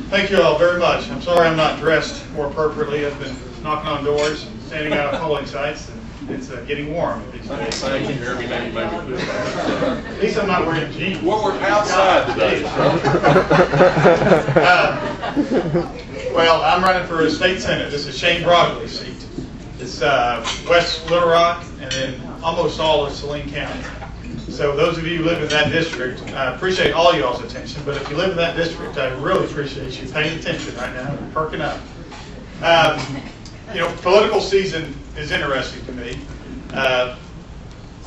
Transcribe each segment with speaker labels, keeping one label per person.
Speaker 1: Thank you all very much. I'm sorry I'm not dressed more appropriately. I've been knocking on doors and standing out at polling sites, and it's getting warm these days.
Speaker 2: Thank you, Jeremy.
Speaker 1: At least I'm not wearing jeans.
Speaker 2: Well, we're outside today.
Speaker 1: Well, I'm running for a state senate. This is Shane Broadley's seat. It's West Little Rock and then almost all of Saline County. So those of you who live in that district, I appreciate all y'all's attention, but if you live in that district, I really appreciate you paying attention right now and perking up. You know, political season is interesting to me,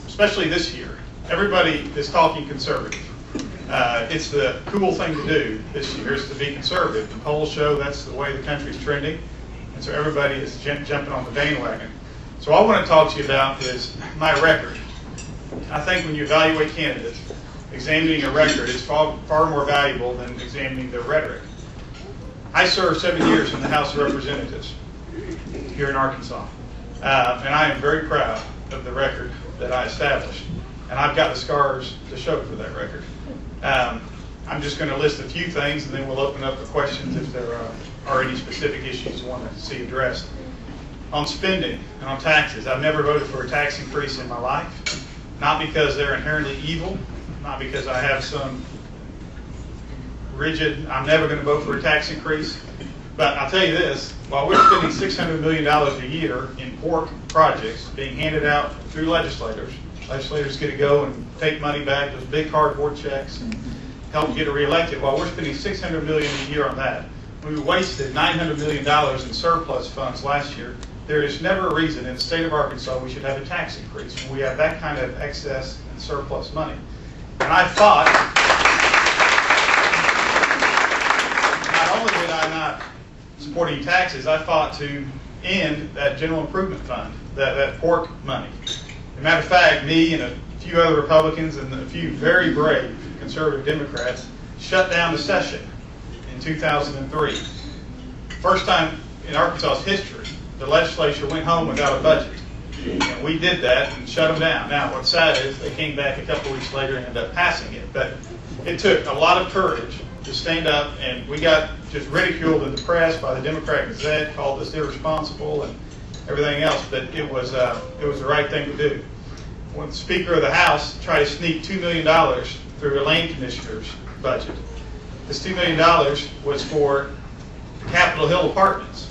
Speaker 1: especially this year. Everybody is talking conservative. It's the cool thing to do this year is to be conservative. The polls show that's the way the country's trending, and so everybody is jumping on the bandwagon. So all I want to talk to you about is my record. I think when you evaluate candidates, examining a record is far more valuable than examining their rhetoric. I served 7 years in the House of Representatives here in Arkansas, and I am very proud of the record that I established, and I've got the scars to show for that record. I'm just going to list a few things, and then we'll open up for questions if there are any specific issues you want to see addressed. On spending and on taxes, I've never voted for a tax increase in my life. Not because they're inherently evil, not because I have some rigid, I'm never going to vote for a tax increase. But I'll tell you this, while we're spending $600 million a year in pork projects being handed out through legislators get to go and take money back, those big cardboard checks, and help get reelected. While we're spending $600 million a year on that, we wasted $900 million in surplus funds last year. There is never a reason in the state of Arkansas we should have a tax increase when we have that kind of excess and surplus money. And I thought, not only did I not supporting taxes, I fought to end that general improvement fund, that pork money. As a matter of fact, me and a few other Republicans and a few very brave conservative Democrats shut down the session in 2003. First time in Arkansas's history the legislature went home without a budget. And we did that and shut them down. Now, what's sad is they came back a couple weeks later and ended up passing it. But it took a lot of courage to stand up, and we got just ridiculed in the press by the Democrat Gazette, called us irresponsible and everything else. But it was the right thing to do. When the Speaker of the House tried to sneak $2 million through a Land Commissioner's budget, this $2 million was for the Capitol Hill apartments.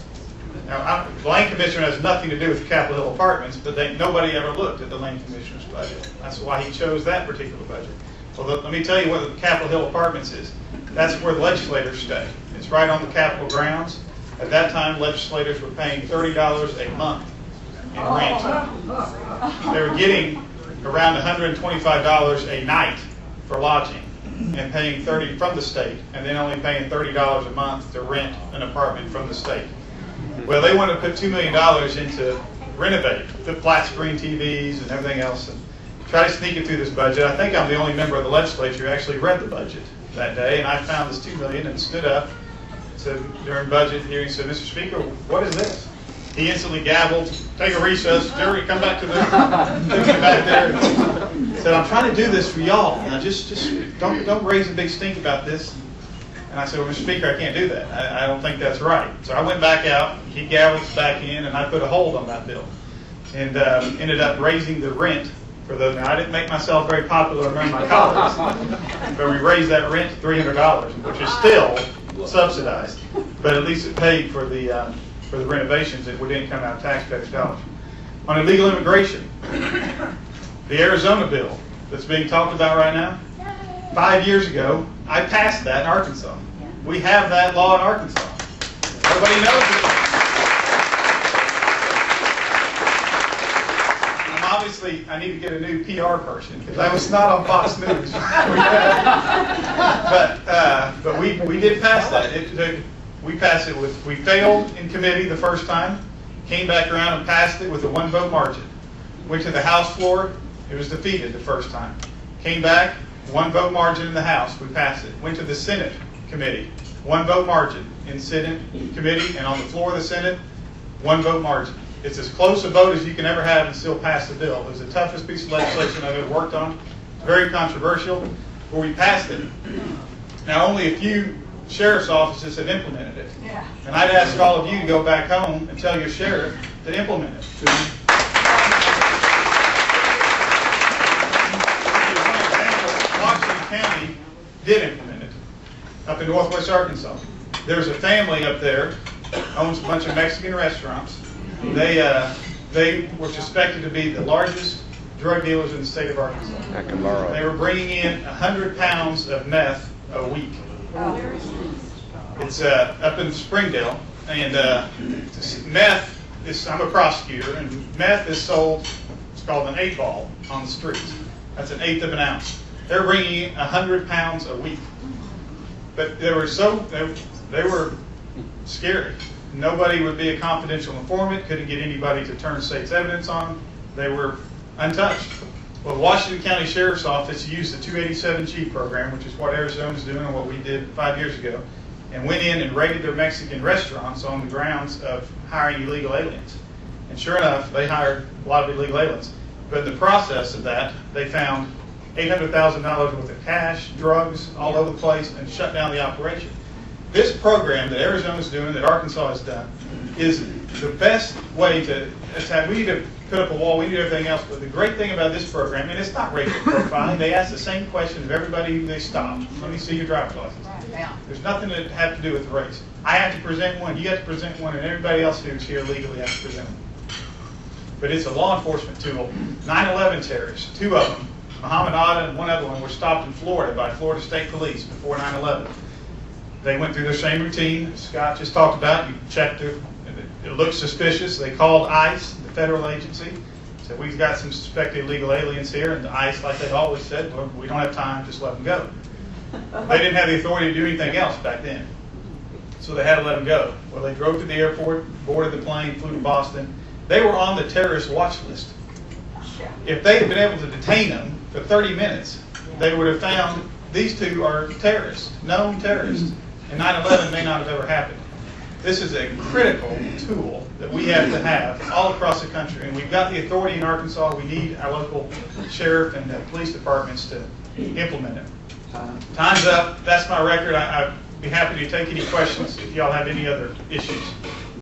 Speaker 1: Now, the Land Commissioner has nothing to do with the Capitol Hill apartments, but nobody ever looked at the Land Commissioner's budget. That's why he chose that particular budget. Well, let me tell you what the Capitol Hill apartments is. That's where the legislators stay. It's right on the Capitol grounds. At that time, legislators were paying $30 a month in rent. They were getting around $125 a night for lodging and paying $30 from the state, and then only paying $30 a month to rent an apartment from the state. Well, they wanted to put $2 million into renovate, put flat screen TVs and everything else, and try to sneak it through this budget. I think I'm the only member of the legislature who actually read the budget that day, and I found this $2 million and stood up during budget hearing, said, "Mr. Speaker, what is this?" He instantly gavelled, "Take a recess, Jerry, come back to the back there." And said, "I'm trying to do this for y'all. Now just don't raise a big stink about this." And I said, "Well, Mr. Speaker, I can't do that. I don't think that's right." So I went back out, he gavelled back in, and I put a hold on that bill. And ended up raising the rent for those. Now, I didn't make myself very popular among my colleagues, but we raised that rent to $300, which is still subsidized. But at least it paid for the renovations that didn't come out of taxpayers' dollars. On illegal immigration, the Arizona bill that's being talked about right now, 5 years ago, I passed that in Arkansas. We have that law in Arkansas. Everybody knows it. Obviously, I need to get a new PR person because I was not on Fox News. But we did pass that. We passed it we failed in committee the first time, came back around and passed it with a 1-vote margin. Went to the House floor, it was defeated the first time. Came back, 1-vote margin in the House, we passed it. Went to the Senate committee, 1-vote margin in Senate committee, and on the floor of the Senate, 1-vote margin. It's as close a vote as you can ever have and still pass the bill. It was the toughest piece of legislation I've ever worked on. It's very controversial, but we passed it. Now, only a few sheriff's offices had implemented it.
Speaker 2: Yeah.
Speaker 1: And I'd ask all of you to go back home and tell your sheriff to implement it. Washington County did implement it up in northwest Arkansas. There's a family up there, owns a bunch of Mexican restaurants. They were suspected to be the largest drug dealers in the state of Arkansas.
Speaker 3: I can borrow.
Speaker 1: They were bringing in 100 pounds of meth a week. It's up in Springdale, and meth is, I'm a prosecutor, and meth is sold, it's called an 8-ball on the streets. That's an 1/8 of an ounce. They're bringing in 100 pounds a week. But they were scary. Nobody would be a confidential informant, couldn't get anybody to turn state's evidence on. They were untouched. Well, the Washington County Sheriff's Office used the 287G program, which is what Arizona's doing and what we did 5 years ago, and went in and raided their Mexican restaurants on the grounds of hiring illegal aliens. And sure enough, they hired a lot of illegal aliens. But in the process of that, they found $800,000 worth of cash, drugs all over the place, and shut down the operation. This program that Arizona's doing, that Arkansas has done, is the best way to attack. We need to put up a wall, we need everything else, but the great thing about this program, and it's not racial profiling, they ask the same question of everybody who they stop. Let me see your driver's license. There's nothing that have to do with the race. I have to present one, you have to present one, and everybody else who's here legally has to present one. But it's a law enforcement tool. 9/11 terrorists, 2 of them, Muhammad Atta and one other one, were stopped in Florida by Florida State Police before 9/11. They went through their same routine Scott just talked about. You checked it, it looked suspicious. They called ICE, the federal agency, said, we've got some suspected illegal aliens here, and the ICE, like they always said, well, we don't have time, just let them go. They didn't have the authority to do anything else back then, so they had to let them go. Well, they drove to the airport, boarded the plane, flew to Boston. They were on the terrorist watch list. If they had been able to detain them for 30 minutes, they would have found these 2 are terrorists, known terrorists, and 9/11 may not have ever happened. This is a critical tool that we have to have all across the country, and we've got the authority in Arkansas. We need our local sheriff and police departments to implement it. Time's up. That's my record. I'd be happy to take any questions if y'all have any other issues.